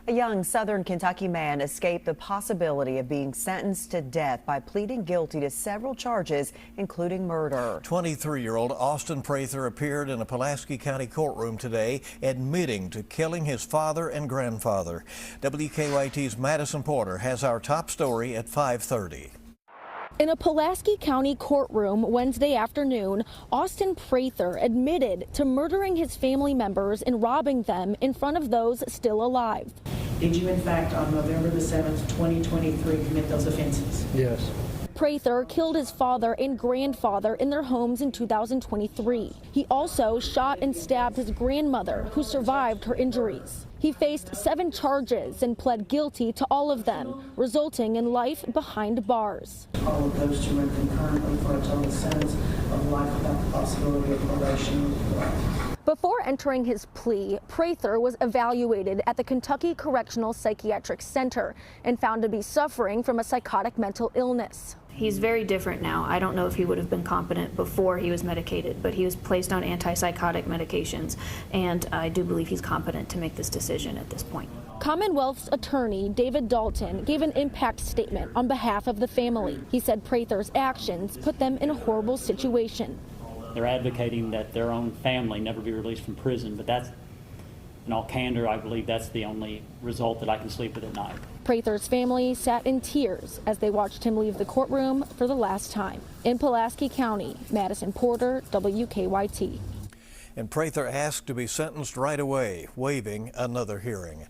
A young Southern Kentucky man escaped the possibility of being sentenced to death by pleading guilty to several charges, including murder. 23-year-old Austin Prather appeared in a Pulaski County courtroom today, admitting to killing his father and grandfather. WKYT's Madison Porter has our top story at 5:30. In a Pulaski County courtroom Wednesday afternoon, Austin Prather admitted to murdering his family members and robbing them in front of those still alive. Did you, in fact, on November the 7th, 2023, commit those offenses? Yes. Prather killed his father and grandfather in their homes in 2023. He also shot and stabbed his grandmother, who survived her injuries. He faced 7 charges and pled guilty to all of them, resulting in life behind bars. All of those to run concurrently for a total sentence of life without the possibility of probation. Before entering his plea, Prather was evaluated at the Kentucky Correctional Psychiatric Center and found to be suffering from a psychotic mental illness. He's very different now. I don't know if he would have been competent before he was medicated, but he was placed on antipsychotic medications, and I do believe he's competent to make this decision at this point. Commonwealth's attorney, David Dalton, gave an impact statement on behalf of the family. He said Prather's actions put them in a horrible situation. They're advocating that their own family never be released from prison, but that's, in all candor, I believe that's the only result that I can sleep with at night. Prather's family sat in tears as they watched him leave the courtroom for the last time. In Pulaski County, Madison Porter, WKYT. And Prather asked to be sentenced right away, waiving another hearing.